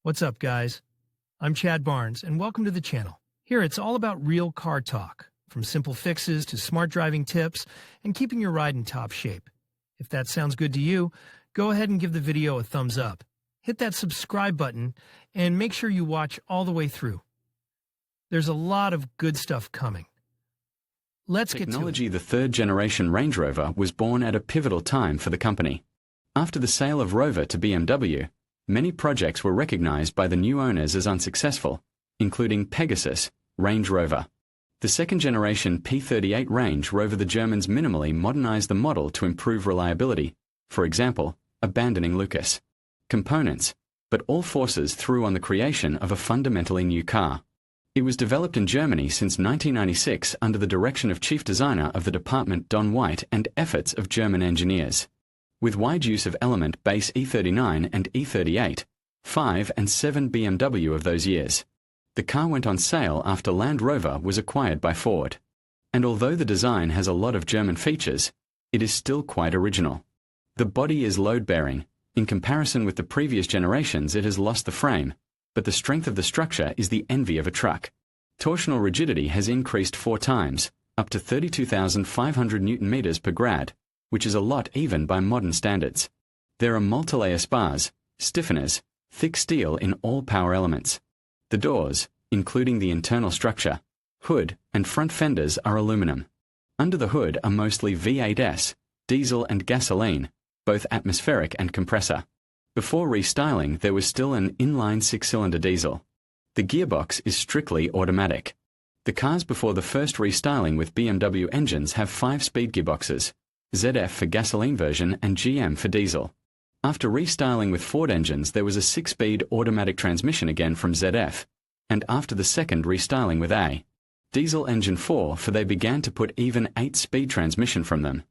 What's up, guys? I'm Chad Barnes, and welcome to the channel. Here, it's all about real car talk, from simple fixes to smart driving tips and keeping your ride in top shape. If that sounds good to you, go ahead and give the video a thumbs up. Hit that subscribe button and make sure you watch all the way through. There's a lot of good stuff coming. Let's get to it. Technology, the third generation Range Rover, was born at a pivotal time for the company. After the sale of Rover to BMW, many projects were recognized by the new owners as unsuccessful, including Pegasus, Range Rover. The second generation P38 Range Rover, the Germans minimally modernized the model to improve reliability, for example, abandoning Lucas components, but all forces threw on the creation of a fundamentally new car. It was developed in Germany since 1996 under the direction of chief designer of the department Don White and efforts of German engineers. With wide use of element base E39 and E38, 5 and 7 BMW of those years. The car went on sale after Land Rover was acquired by Ford. And although the design has a lot of German features, it is still quite original. The body is load-bearing. In comparison with the previous generations, it has lost the frame, but the strength of the structure is the envy of a truck. Torsional rigidity has increased 4 times, up to 32,500 Newton-meters per grad, which is a lot even by modern standards. There are multi-layer spars, stiffeners, thick steel in all power elements. The doors, including the internal structure, hood, and front fenders are aluminum. Under the hood are mostly V8s, diesel and gasoline, both atmospheric and compressor. Before restyling, there was still an inline 6-cylinder diesel. The gearbox is strictly automatic. The cars before the first restyling with BMW engines have 5-speed gearboxes, ZF for gasoline version and GM for diesel. After restyling with Ford engines, there was a 6-speed automatic transmission again from ZF, and after the second restyling with A diesel engine 4, for they began to put even 8-speed transmission from them.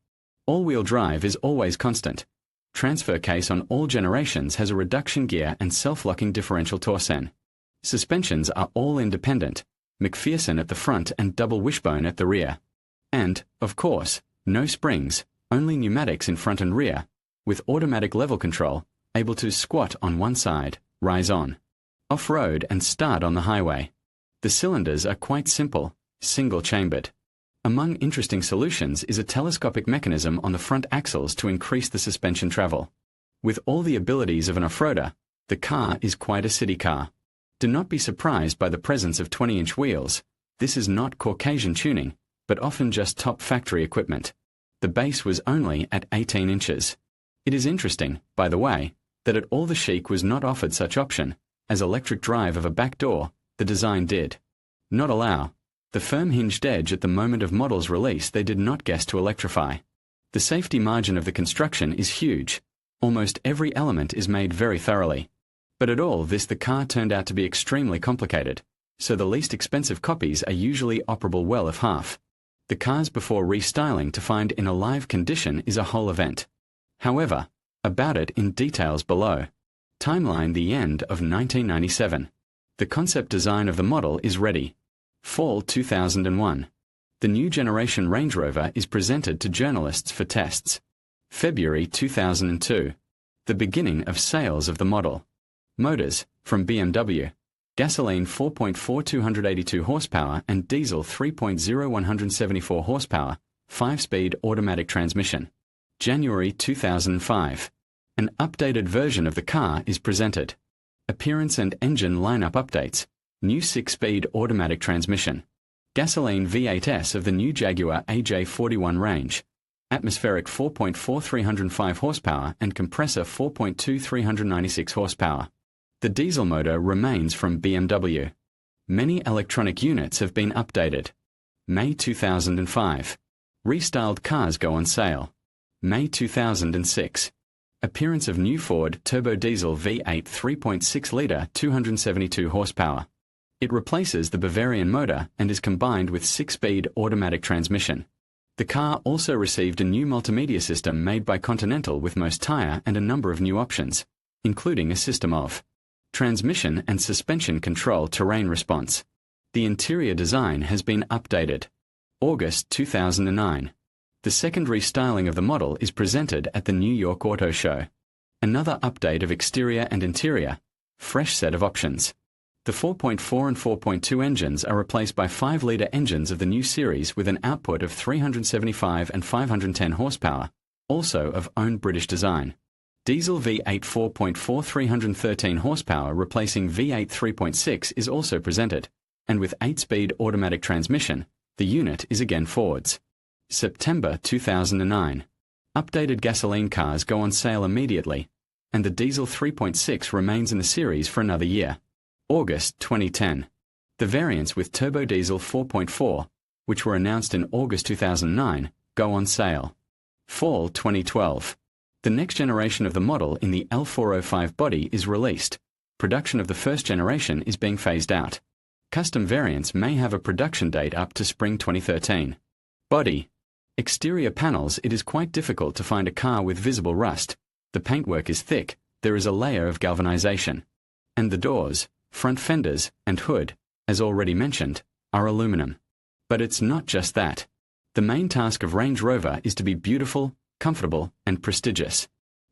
All-wheel drive is always constant. Transfer case on all generations has a reduction gear and self-locking differential torsen. Suspensions are all independent, McPherson at the front and double wishbone at the rear. And, of course, no springs, only pneumatics in front and rear, with automatic level control, able to squat on one side, rise on, off-road and start on the highway. The cylinders are quite simple, single-chambered. Among interesting solutions is a telescopic mechanism on the front axles to increase the suspension travel. With all the abilities of an off-roader, the car is quite a city car. Do not be surprised by the presence of 20-inch wheels. This is not Caucasian tuning, but often just top factory equipment. The base was only at 18 inches. It is interesting, by the way, that at all the Chic was not offered such option, as electric drive of a back door, the design did not allow. The firm hinged edge at the moment of model's release they did not guess to electrify. The safety margin of the construction is huge. Almost every element is made very thoroughly. But at all this, the car turned out to be extremely complicated, so the least expensive copies are usually operable well if half. The cars before restyling to find in a live condition is a whole event. However, about it in details below. Timeline: the end of 1997. The concept design of the model is ready. Fall 2001. The new generation Range Rover is presented to journalists for tests. February 2002. The beginning of sales of the model. Motors, from BMW. Gasoline 4.4 282 horsepower and diesel 3.0 174 horsepower, 5-speed automatic transmission. January 2005. An updated version of the car is presented. Appearance and engine lineup updates. New 6-speed automatic transmission. Gasoline V8s of the new Jaguar AJ41 range. Atmospheric 4.4 305 horsepower and compressor 4.2 396 horsepower. The diesel motor remains from BMW. Many electronic units have been updated. May 2005. Restyled cars go on sale. May 2006. Appearance of new Ford turbo diesel V8 3.6-litre 272 horsepower. It replaces the Bavarian motor and is combined with 6-speed automatic transmission. The car also received a new multimedia system made by Continental with most tire and a number of new options, including a system of transmission and suspension control terrain response. The interior design has been updated. August 2009. The second restyling of the model is presented at the New York Auto Show. Another update of exterior and interior. Fresh set of options. The 4.4 and 4.2 engines are replaced by 5-litre engines of the new series with an output of 375 and 510 horsepower, also of own British design. Diesel V8 4.4 313 horsepower replacing V8 3.6 is also presented, and with 8-speed automatic transmission, the unit is again Ford's. September 2009. Updated gasoline cars go on sale immediately, and the diesel 3.6 remains in the series for another year. August 2010. The variants with turbo diesel 4.4, which were announced in August 2009, go on sale. Fall 2012. The next generation of the model in the L405 body is released. Production of the first generation is being phased out. Custom variants may have a production date up to spring 2013. Body. Exterior panels. It is quite difficult to find a car with visible rust. The paintwork is thick, there is a layer of galvanization. And the doors, front fenders, and hood, as already mentioned, are aluminum. But it's not just that. The main task of Range Rover is to be beautiful, comfortable, and prestigious.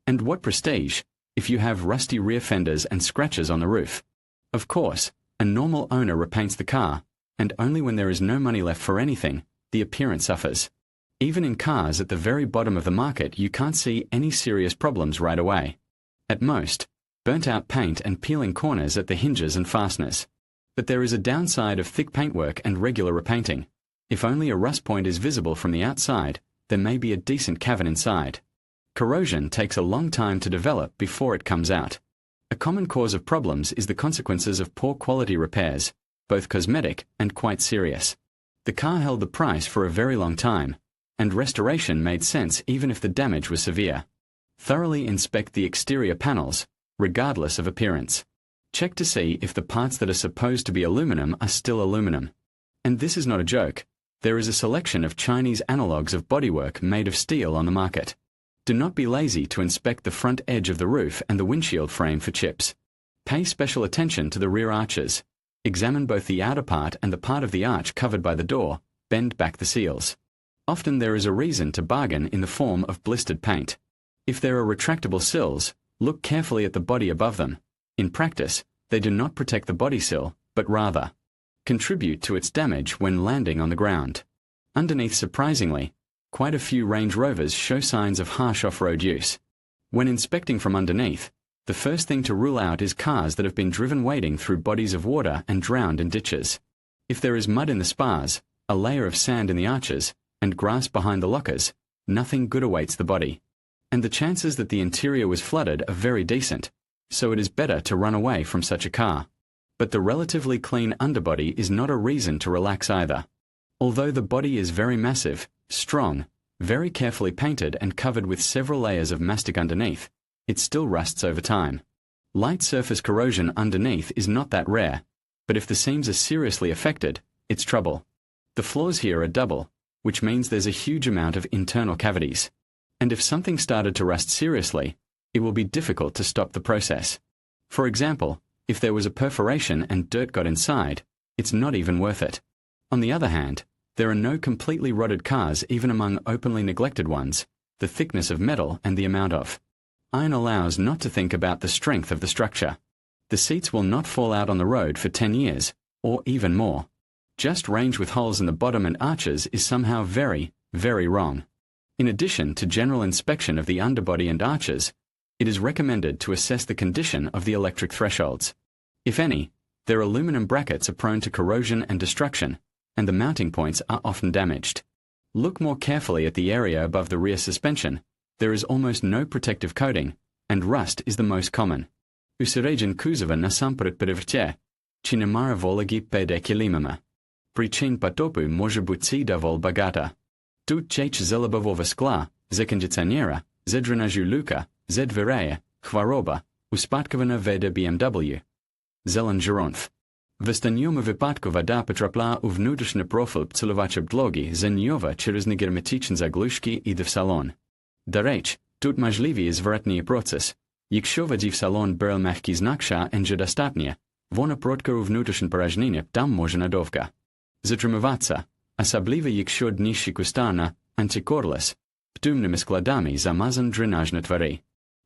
And what prestige, if you have rusty rear fenders and scratches on the roof? Of course, a normal owner repaints the car, and only when there is no money left for anything, the appearance suffers. Even in cars at the very bottom of the market, you can't see any serious problems right away. At most, burnt-out paint and peeling corners at the hinges and fasteners. But there is a downside of thick paintwork and regular repainting. If only a rust point is visible from the outside, there may be a decent cavern inside. Corrosion takes a long time to develop before it comes out. A common cause of problems is the consequences of poor quality repairs, both cosmetic and quite serious. The car held the price for a very long time, and restoration made sense even if the damage was severe. Thoroughly inspect the exterior panels, regardless of appearance. Check to see if the parts that are supposed to be aluminum are still aluminum. And this is not a joke. There is a selection of Chinese analogues of bodywork made of steel on the market. Do not be lazy to inspect the front edge of the roof and the windshield frame for chips. Pay special attention to the rear arches. Examine both the outer part and the part of the arch covered by the door. Bend back the seals. Often there is a reason to bargain in the form of blistered paint. If there are retractable sills, look carefully at the body above them. In practice, they do not protect the body sill, but rather contribute to its damage when landing on the ground. Underneath, surprisingly, quite a few Range Rovers show signs of harsh off-road use. When inspecting from underneath, the first thing to rule out is cars that have been driven wading through bodies of water and drowned in ditches. If there is mud in the spars, a layer of sand in the arches, and grass behind the lockers, nothing good awaits the body. And the chances that the interior was flooded are very decent, so it is better to run away from such a car. But the relatively clean underbody is not a reason to relax either. Although the body is very massive, strong, very carefully painted and covered with several layers of mastic underneath, it still rusts over time. Light surface corrosion underneath is not that rare, but if the seams are seriously affected, it's trouble. The floors here are double, which means there's a huge amount of internal cavities. And if something started to rust seriously, it will be difficult to stop the process. For example, if there was a perforation and dirt got inside, it's not even worth it. On the other hand, there are no completely rotted cars even among openly neglected ones. The thickness of metal and the amount of iron allows not to think about the strength of the structure. The seats will not fall out on the road for 10 years, or even more. Just range with holes in the bottom and arches is somehow very, very wrong. In addition to general inspection of the underbody and arches, it is recommended to assess the condition of the electric thresholds. If any, their aluminum brackets are prone to corrosion and destruction, and the mounting points are often damaged. Look more carefully at the area above the rear suspension. There is almost no protective coating, and rust is the most common. Usiregen kuzova насамперед перевертя, чи немає вологи під килимами. Причин потопу може бути доволі багато. Тут чеч залобового скла, за кондиціонера, за дренажу люка, за дверей, хвороба, успадкована веде BMW. Зелен Жиронф. В останньому випадку вода потрапляє у внутрішній профіль пцілувача блоги за нього через негерметичні заглушки іде в салон. До речі, тут можливий зворотній процес. Якщо воді в салон бере м'який знакша і достатньо, вона протка у внутрішнє порожнення там може надовго затримуватися, особливо якщо дніще кустарна, антикорлес, птумними складами замазан дренажні твори.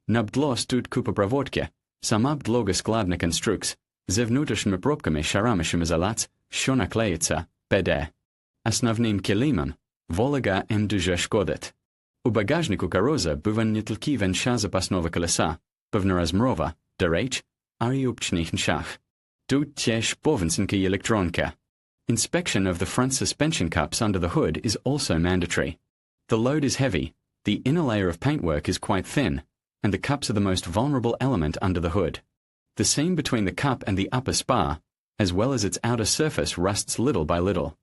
Набдлос тут купа проводки, Sama dlougo skladna konstrukcja, ze wnутрішніми пробками шарамищем ізоляції, що наклеїться, ПД. Основним килимом, Волга им дуже шкодить. У багажнику кароза бува не тільки венша запасного колеса, повнорозмірова, до речі, а й опчних ншах. Тут теж повнісінька електронка. Inspection of the front suspension cups under the hood is also mandatory. The load is heavy, the inner layer of paintwork is quite thin, and the cups are the most vulnerable element under the hood. The seam between the cup and the upper spar, as well as its outer surface, rusts little by little.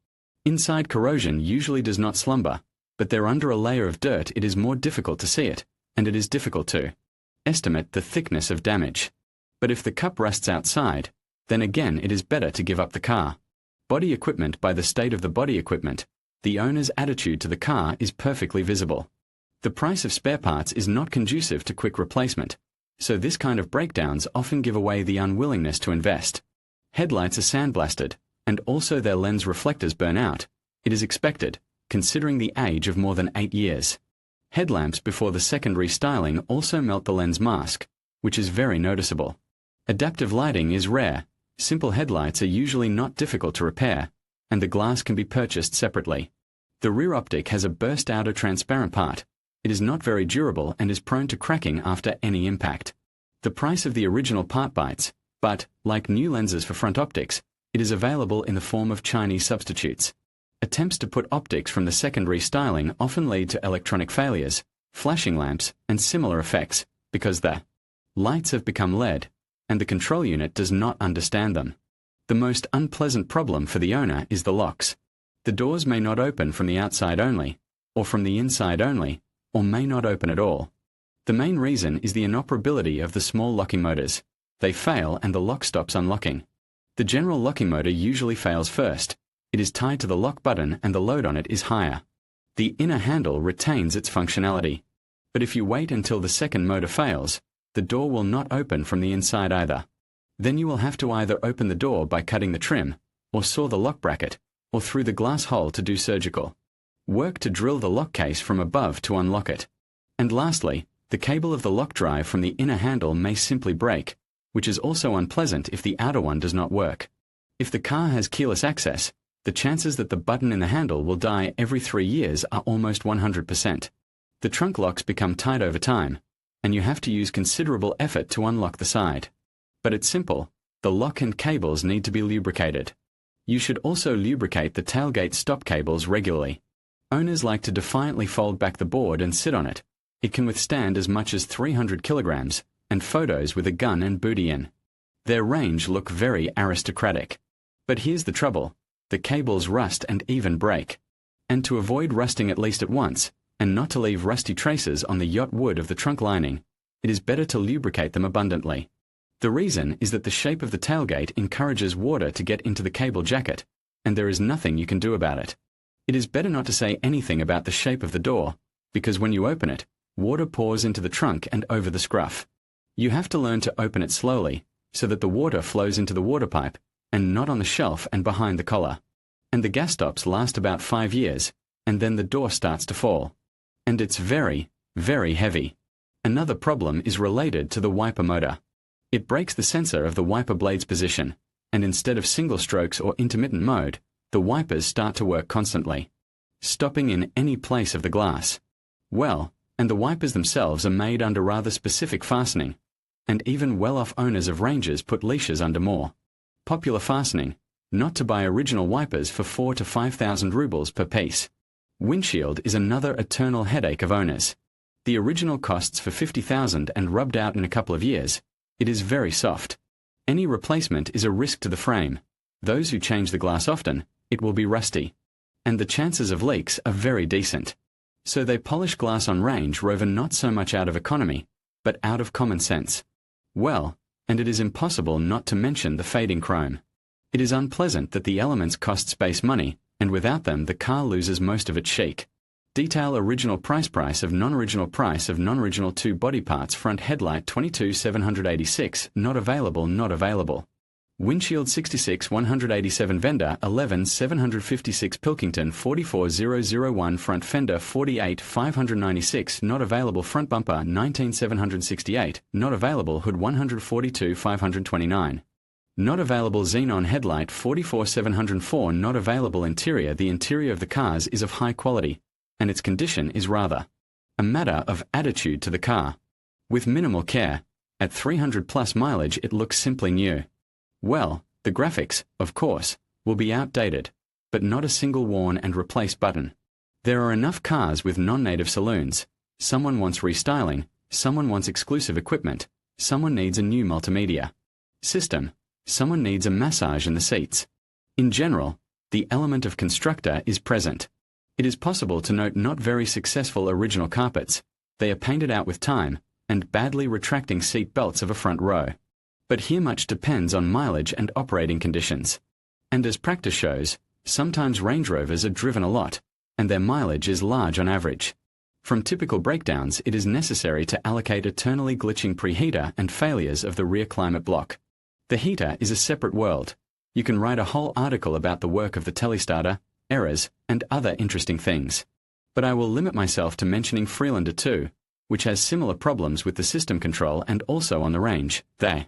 Inside corrosion usually does not slumber, but there under a layer of dirt it is more difficult to see it, and it is difficult to estimate the thickness of damage. But if the cup rusts outside, then again it is better to give up the car. Body equipment. By the state of the body equipment, the owner's attitude to the car is perfectly visible. The price of spare parts is not conducive to quick replacement, so this kind of breakdowns often give away the unwillingness to invest. Headlights are sandblasted, and also their lens reflectors burn out. It is expected, considering the age of more than 8 years. Headlamps before the secondary styling also melt the lens mask, which is very noticeable. Adaptive lighting is rare. Simple headlights are usually not difficult to repair, and the glass can be purchased separately. The rear optic has a burst outer transparent part. It is not very durable and is prone to cracking after any impact. The price of the original part bites, but, like new lenses for front optics, it is available in the form of Chinese substitutes. Attempts to put optics from the secondary styling often lead to electronic failures, flashing lamps, and similar effects, because the lights have become LED, and the control unit does not understand them. The most unpleasant problem for the owner is the locks. The doors may not open from the outside only, or from the inside only, or may not open at all. The main reason is the inoperability of the small locking motors. They fail and the lock stops unlocking. The general locking motor usually fails first. It is tied to the lock button and the load on it is higher. The inner handle retains its functionality. But if you wait until the second motor fails, the door will not open from the inside either. Then you will have to either open the door by cutting the trim, or saw the lock bracket, or through the glass hole to do surgical work to drill the lock case from above to unlock it. And lastly, the cable of the lock drive from the inner handle may simply break, which is also unpleasant if the outer one does not work. If the car has keyless access, the chances that the button in the handle will die every 3 years are almost 100%. The trunk locks become tight over time, and you have to use considerable effort to unlock the side. But it's simple. The lock and cables need to be lubricated. You should also lubricate the tailgate stop cables regularly. Owners like to defiantly fold back the board and sit on it. It can withstand as much as 300 kilograms, and photos with a gun and booty in. Their range look very aristocratic. But here's the trouble. The cables rust and even break. And to avoid rusting at least at once, and not to leave rusty traces on the yacht wood of the trunk lining, it is better to lubricate them abundantly. The reason is that the shape of the tailgate encourages water to get into the cable jacket, and there is nothing you can do about it. It is better not to say anything about the shape of the door, because when you open it, water pours into the trunk and over the scruff. You have to learn to open it slowly, so that the water flows into the water pipe, and not on the shelf and behind the collar. And the gas stops last about 5 years, and then the door starts to fall. And it's very, very heavy. Another problem is related to the wiper motor. It breaks the sensor of the wiper blade's position, and instead of single strokes or intermittent mode, the wipers start to work constantly, stopping in any place of the glass. Well, and the wipers themselves are made under rather specific fastening, and even well-off owners of Rangers put leashes under more popular fastening, not to buy original wipers for 4,000 to 5,000 rubles per piece. Windshield is another eternal headache of owners. The original costs for 50,000 and rubbed out in a couple of years. It is very soft. Any replacement is a risk to the frame. Those who change the glass often, it will be rusty. And the chances of leaks are very decent. So they polish glass on Range Rover not so much out of economy, but out of common sense. Well, and it is impossible not to mention the fading chrome. It is unpleasant that the elements cost space money, and without them the car loses most of its chic. Detail original price of non-original 2 body parts front headlight 22,786 not available. Windshield 66 187 vendor 11 756 Pilkington 44001 front fender 48 596 not available front bumper 19 768 not available hood 142 529 not available xenon headlight 44 704 not available interior. The interior of the cars is of high quality, and its condition is rather a matter of attitude to the car. With minimal care, at 300 plus mileage it looks simply new. Well, the graphics, of course, will be outdated, but not a single worn and replaced button. There are enough cars with non-native saloons. Someone wants restyling, someone wants exclusive equipment, someone needs a new multimedia system, someone needs a massage in the seats. In general, the element of constructor is present. It is possible to note not very successful original carpets. They are painted out with time, and badly retracting seat belts of a front row. But here much depends on mileage and operating conditions. And as practice shows, sometimes Range Rovers are driven a lot, and their mileage is large on average. From typical breakdowns, it is necessary to allocate eternally glitching preheater and failures of the rear climate block. The heater is a separate world. You can write a whole article about the work of the telestarter, errors, and other interesting things. But I will limit myself to mentioning Freelander 2, which has similar problems with the system control and also on the range. The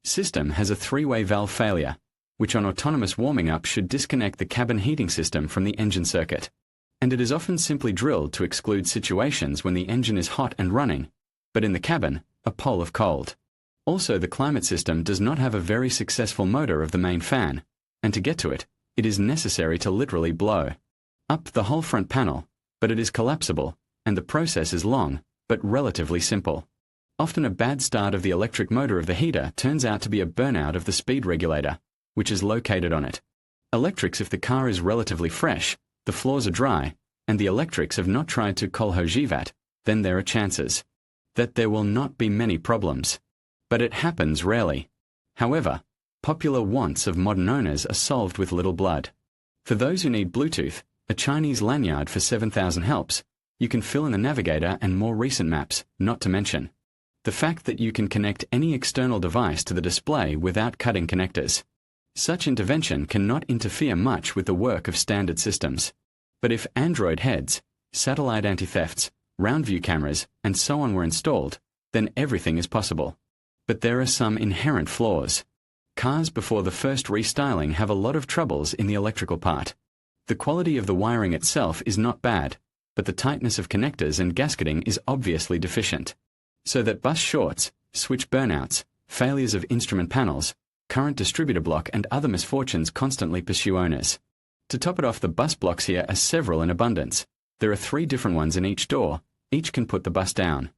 system has a three-way valve failure, which on autonomous warming up should disconnect the cabin heating system from the engine circuit. And it is often simply drilled to exclude situations when the engine is hot and running, but in the cabin, a pole of cold. Also, the climate system does not have a very successful motor of the main fan, and to get to it, it is necessary to literally blow up the whole front panel, but it is collapsible, and the process is long, but relatively simple. Often a bad start of the electric motor of the heater turns out to be a burnout of the speed regulator, which is located on it. Electrics if the car is relatively fresh, the floors are dry, and the electrics have not tried to kolhojivat, then there are chances that there will not be many problems. But it happens rarely. However, popular wants of modern owners are solved with little blood. For those who need Bluetooth, a Chinese lanyard for 7,000 helps. You can fill in the navigator and more recent maps, not to mention the fact that you can connect any external device to the display without cutting connectors. Such intervention cannot interfere much with the work of standard systems. But if Android heads, satellite anti-thefts, round view cameras, and so on were installed, then everything is possible. But there are some inherent flaws. Cars before the first restyling have a lot of troubles in the electrical part. The quality of the wiring itself is not bad, but the tightness of connectors and gasketing is obviously deficient. So that bus shorts, switch burnouts, failures of instrument panels, current distributor block and other misfortunes constantly pursue owners. To top it off, the bus blocks here are several in abundance. There are 3 different ones in each door, each can put the bus down.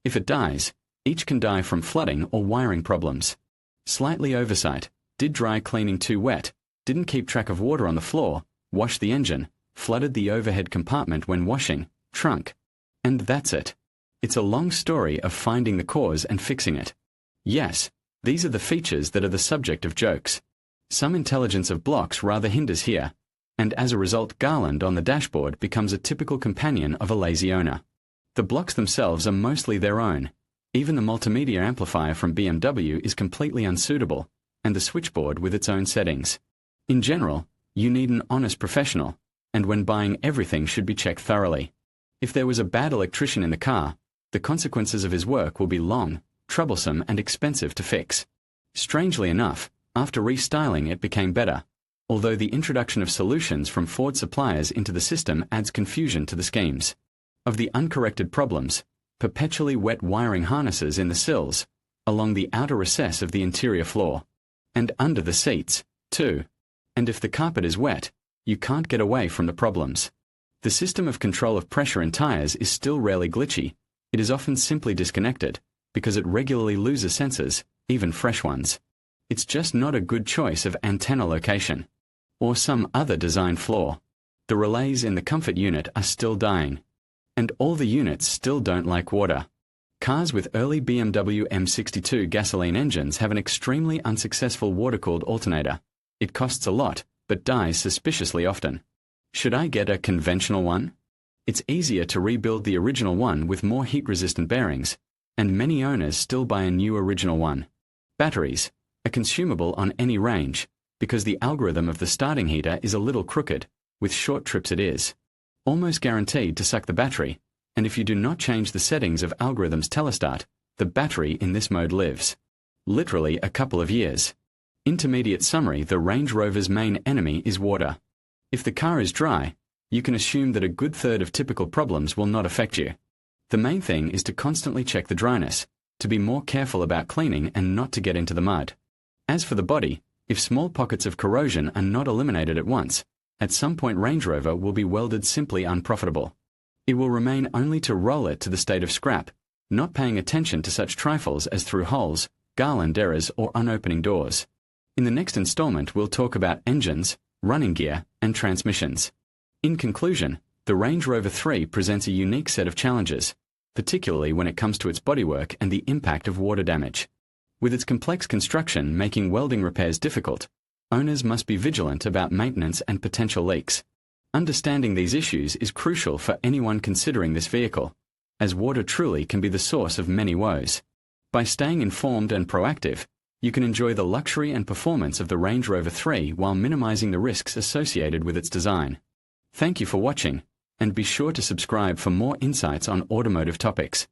If it dies, each can die from flooding or wiring problems. Slightly oversight, did dry cleaning too wet, didn't keep track of water on the floor, washed the engine, flooded the overhead compartment when washing, trunk. And that's it. It's a long story of finding the cause and fixing it. Yes, these are the features that are the subject of jokes. Some intelligence of blocks rather hinders here, and as a result Garland on the dashboard becomes a typical companion of a lazy owner. The blocks themselves are mostly their own. Even the multimedia amplifier from BMW is completely unsuitable, and the switchboard with its own settings. In general, you need an honest professional, and when buying everything should be checked thoroughly. If there was a bad electrician in the car, the consequences of his work will be long, troublesome and expensive to fix. Strangely enough, after restyling it became better, although the introduction of solutions from Ford suppliers into the system adds confusion to the schemes. Of the uncorrected problems, perpetually wet wiring harnesses in the sills, along the outer recess of the interior floor, and under the seats, too. And if the carpet is wet, you can't get away from the problems. The system of control of pressure in tires is still rarely glitchy. It is often simply disconnected, because it regularly loses sensors, even fresh ones. It's just not a good choice of antenna location. Or some other design flaw. The relays in the comfort unit are still dying. And all the units still don't like water. Cars with early BMW M62 gasoline engines have an extremely unsuccessful water-cooled alternator. It costs a lot, but dies suspiciously often. Should I get a conventional one? It's easier to rebuild the original one with more heat-resistant bearings, and many owners still buy a new original one. Batteries. a consumable on any range, because the algorithm of the starting heater is a little crooked, with short trips it is almost guaranteed to suck the battery, and if you do not change the settings of algorithm's telestart, the battery in this mode lives literally a couple of years. Intermediate summary: the Range Rover's main enemy is water. If the car is dry, you can assume that a good third of typical problems will not affect you. The main thing is to constantly check the dryness, to be more careful about cleaning and not to get into the mud. As for the body, if small pockets of corrosion are not eliminated at once, at some point Range Rover will be welded simply unprofitable. It will remain only to roll it to the state of scrap, not paying attention to such trifles as through holes, garland errors, or unopening doors. In the next installment, we'll talk about engines, running gear, and transmissions. In conclusion, the Range Rover 3 presents a unique set of challenges, particularly when it comes to its bodywork and the impact of water damage. With its complex construction making welding repairs difficult, owners must be vigilant about maintenance and potential leaks. Understanding these issues is crucial for anyone considering this vehicle, as water truly can be the source of many woes. By staying informed and proactive, you can enjoy the luxury and performance of the Range Rover 3 while minimizing the risks associated with its design. Thank you for watching, and be sure to subscribe for more insights on automotive topics.